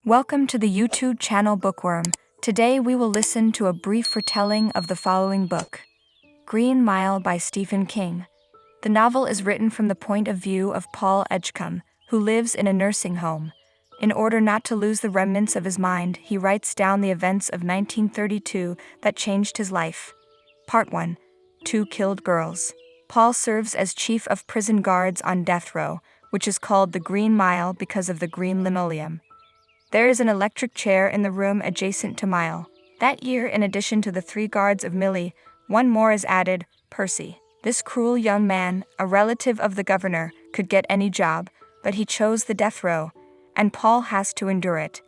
Welcome to the YouTube channel Bookworm. Today we will listen to a brief retelling of the following book, Green Mile by Stephen King. The novel is written from the point of view of Paul Edgecombe, who lives in a nursing home. In order not to lose the remnants of his mind, he writes down the events of 1932 that changed his life. Part 1. 2 Killed Girls. Paul serves as chief of prison guards on death row, which is called the Green Mile because of the green linoleum. There is an electric chair in the room adjacent to Mile. That year, in addition to the 3 guards of Millie, one more is added, Percy. This cruel young man, a relative of the governor, could get any job, but he chose the death row, and Paul has to endure it.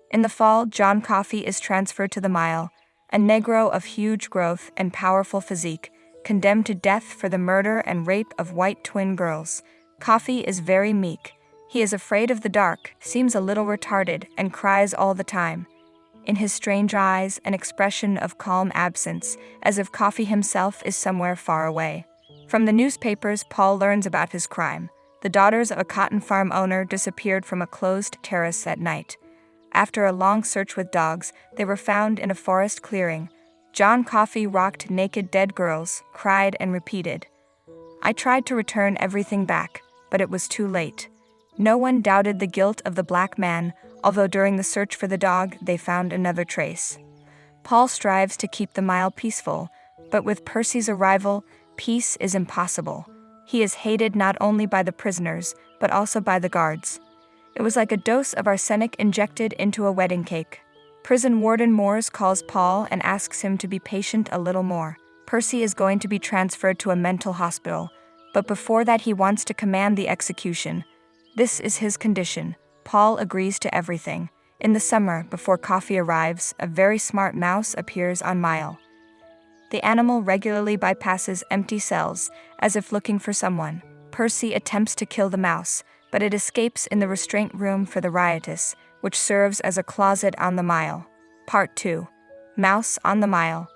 In the fall, John Coffey is transferred to the Mile, a Negro of huge growth and powerful physique, condemned to death for the murder and rape of white twin girls. Coffey is very meek. He is afraid of the dark, seems a little retarded, and cries all the time. In his strange eyes, an expression of calm absence, as if Coffey himself is somewhere far away. From the newspapers, Paul learns about his crime. The daughters of a cotton farm owner disappeared from a closed terrace at night. After a long search with dogs, they were found in a forest clearing. John Coffey rocked naked dead girls, cried and repeated, "I tried to return everything back, but it was too late." No one doubted the guilt of the black man, although during the search for the dog, they found another trace. Paul strives to keep the Mile peaceful, but with Percy's arrival, peace is impossible. He is hated not only by the prisoners, but also by the guards. It was like a dose of arsenic injected into a wedding cake. Prison warden Moores calls Paul and asks him to be patient a little more. Percy is going to be transferred to a mental hospital, but before that he wants to command the execution. This is his condition. Paul agrees to everything. In the summer, before Coffey arrives, a very smart mouse appears on Mile. The animal regularly bypasses empty cells, as if looking for someone. Percy attempts to kill the mouse, but it escapes in the restraint room for the riotous, which serves as a closet on the Mile. Part 2. Mouse on the Mile.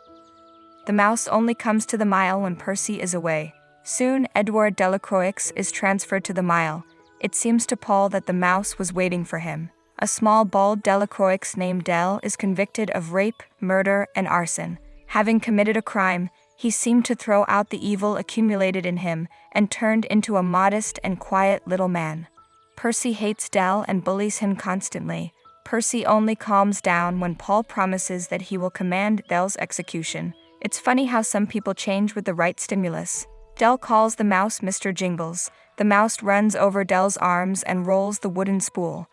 The mouse only comes to the Mile when Percy is away. Soon, Edward Delacroix is transferred to the Mile. It seems to Paul that the mouse was waiting for him. A small bald Delacroix named Del is convicted of rape, murder, and arson. Having committed a crime, he seemed to throw out the evil accumulated in him and turned into a modest and quiet little man. Percy hates Del and bullies him constantly. Percy only calms down when Paul promises that he will command Del's execution. It's funny how some people change with the right stimulus. Del calls the mouse Mr. Jingles. The mouse runs over Del's arms and rolls the wooden spool.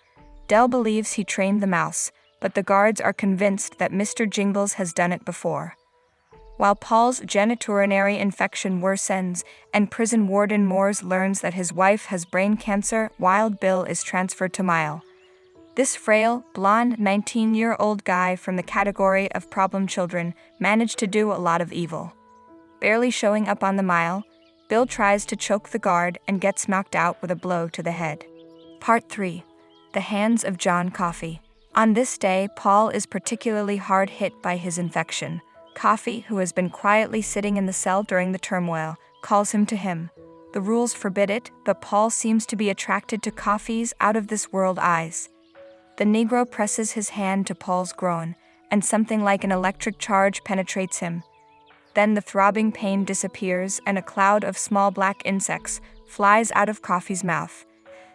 Del believes he trained the mouse, but the guards are convinced that Mr. Jingles has done it before. While Paul's genitourinary infection worsens and prison warden Moores learns that his wife has brain cancer, Wild Bill is transferred to Mile. This frail, blonde 19-year-old guy from the category of problem children managed to do a lot of evil. Barely showing up on the Mile, Bill tries to choke the guard and gets knocked out with a blow to the head. Part 3. The Hands of John Coffey. On this day, Paul is particularly hard hit by his infection. Coffey, who has been quietly sitting in the cell during the turmoil, calls him to him. The rules forbid it, but Paul seems to be attracted to Coffey's out-of-this-world eyes. The Negro presses his hand to Paul's groin, and something like an electric charge penetrates him. Then the throbbing pain disappears and a cloud of small black insects flies out of Coffey's mouth.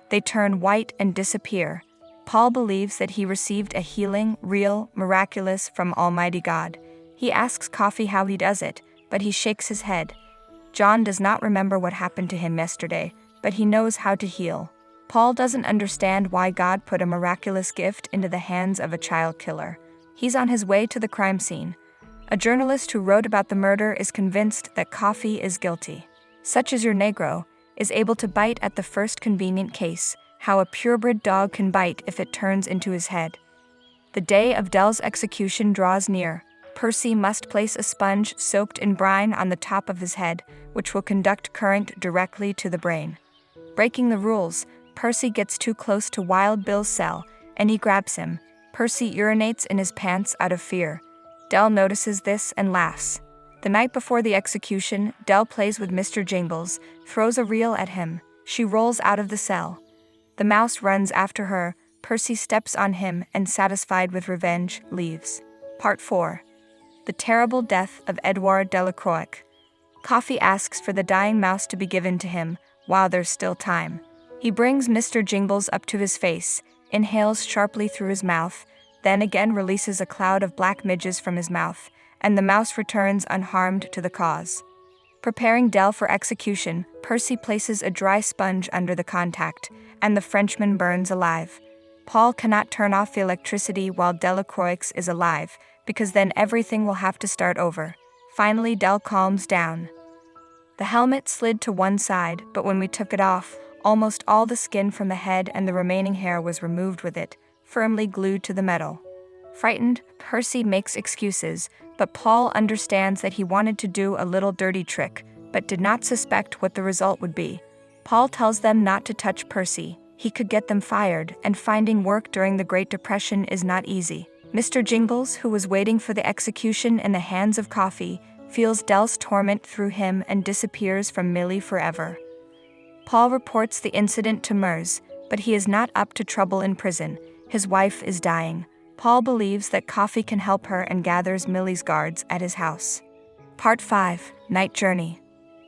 They turn white and disappear. Paul believes that he received a healing, real, miraculous from Almighty God. He asks Coffey how he does it, but he shakes his head. John does not remember what happened to him yesterday, but he knows how to heal. Paul doesn't understand why God put a miraculous gift into the hands of a child killer. He's on his way to the crime scene. A journalist who wrote about the murder is convinced that Coffey is guilty. Such as your Negro is able to bite at the first convenient case, how a purebred dog can bite if it turns into his head. The day of Del's execution draws near. Percy must place a sponge soaked in brine on the top of his head, which will conduct current directly to the brain. Breaking the rules, Percy gets too close to Wild Bill's cell, and he grabs him. Percy urinates in his pants out of fear. Del notices this and laughs. The night before the execution, Del plays with Mr. Jingles, throws a reel at him. She rolls out of the cell. The mouse runs after her, Percy steps on him and, satisfied with revenge, leaves. Part 4. The Terrible Death of Edouard Delacroix. Coffey asks for the dying mouse to be given to him, while there's still time. He brings Mr. Jingles up to his face, inhales sharply through his mouth, then again releases a cloud of black midges from his mouth, and the mouse returns unharmed to the cause. Preparing Del for execution, Percy places a dry sponge under the contact, and the Frenchman burns alive. Paul cannot turn off the electricity while Delacroix is alive, because then everything will have to start over. Finally, Del calms down. The helmet slid to one side, but when we took it off, almost all the skin from the head and the remaining hair was removed with it, firmly glued to the metal. Frightened, Percy makes excuses, but Paul understands that he wanted to do a little dirty trick, but did not suspect what the result would be. Paul tells them not to touch Percy. He could get them fired, and finding work during the Great Depression is not easy. Mr. Jingles, who was waiting for the execution in the hands of Coffey, feels Del's torment through him and disappears from Millie forever. Paul reports the incident to Mers, but he is not up to trouble in prison. His wife is dying. Paul believes that Coffey can help her and gathers Millie's guards at his house. Part 5. Night Journey.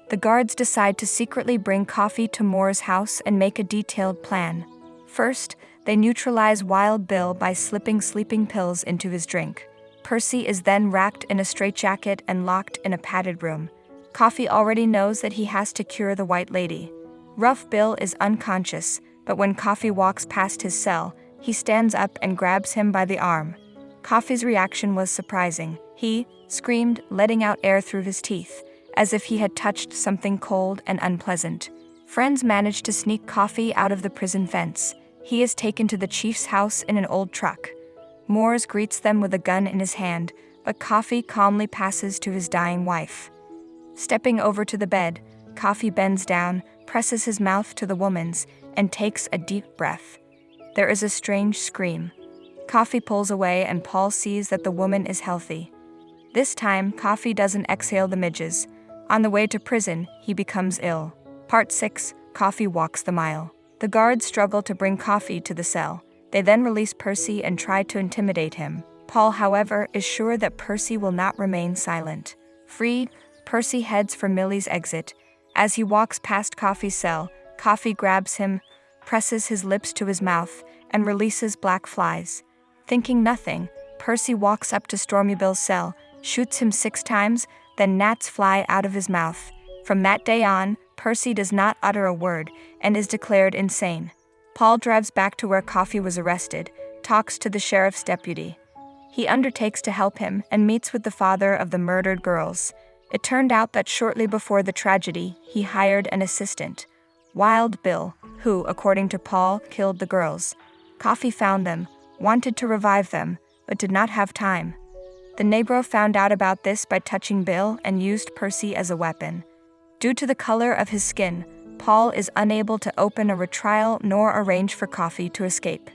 The guards decide to secretly bring Coffey to Moore's house and make a detailed plan. First, they neutralize Wild Bill by slipping sleeping pills into his drink. Percy is then wrapped in a straitjacket and locked in a padded room. Coffey already knows that he has to cure the White Lady. Rough Bill is unconscious, but when Coffey walks past his cell, he stands up and grabs him by the arm. Coffey's reaction was surprising. He screamed, letting out air through his teeth, as if he had touched something cold and unpleasant. Friends manage to sneak Coffey out of the prison fence. He is taken to the chief's house in an old truck. Moores greets them with a gun in his hand, but Coffey calmly passes to his dying wife. Stepping over to the bed, Coffey bends down, presses his mouth to the woman's, and takes a deep breath. There is a strange scream. Coffey pulls away and Paul sees that the woman is healthy. This time, Coffey doesn't exhale the midges. On the way to prison, he becomes ill. Part 6. Coffey walks the mile. The guards struggle to bring Coffey to the cell. They then release Percy and try to intimidate him. Paul, however, is sure that Percy will not remain silent. Freed, Percy heads for Millie's exit. As he walks past Coffey's cell, Coffey grabs him, presses his lips to his mouth, and releases black flies. Thinking nothing, Percy walks up to Stormy Bill's cell, shoots him 6 times, then gnats fly out of his mouth. From that day on, Percy does not utter a word and is declared insane. Paul drives back to where Coffey was arrested, talks to the sheriff's deputy. He undertakes to help him and meets with the father of the murdered girls. It turned out that shortly before the tragedy, he hired an assistant, Wild Bill, who, according to Paul, killed the girls. Coffey found them, wanted to revive them, but did not have time. The Negro found out about this by touching Bill and used Percy as a weapon. Due to the color of his skin, Paul is unable to open a retrial nor arrange for Coffey to escape.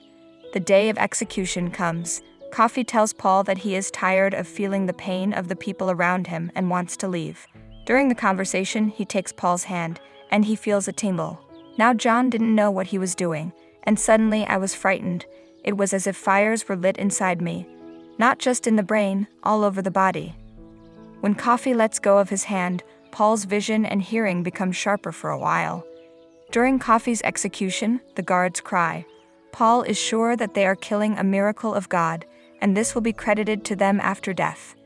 The day of execution comes. Coffey tells Paul that he is tired of feeling the pain of the people around him and wants to leave. During the conversation, he takes Paul's hand, and he feels a tingle. Now John didn't know what he was doing, and suddenly I was frightened. It was as if fires were lit inside me. Not just in the brain, all over the body. When Coffey lets go of his hand, Paul's vision and hearing become sharper for a while. During Coffey's execution, the guards cry. Paul is sure that they are killing a miracle of God, and this will be credited to them after death.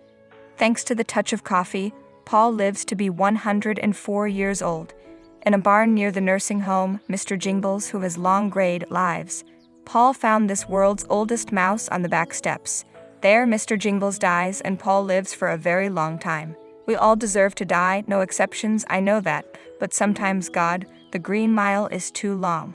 Thanks to the touch of Coffey, Paul lives to be 104 years old. In a barn near the nursing home, Mr. Jingles, who has long grayed, lives. Paul found this world's oldest mouse on the back steps. There, Mr. Jingles dies, and Paul lives for a very long time. We all deserve to die, no exceptions, I know that, but sometimes God, the Green Mile is too long.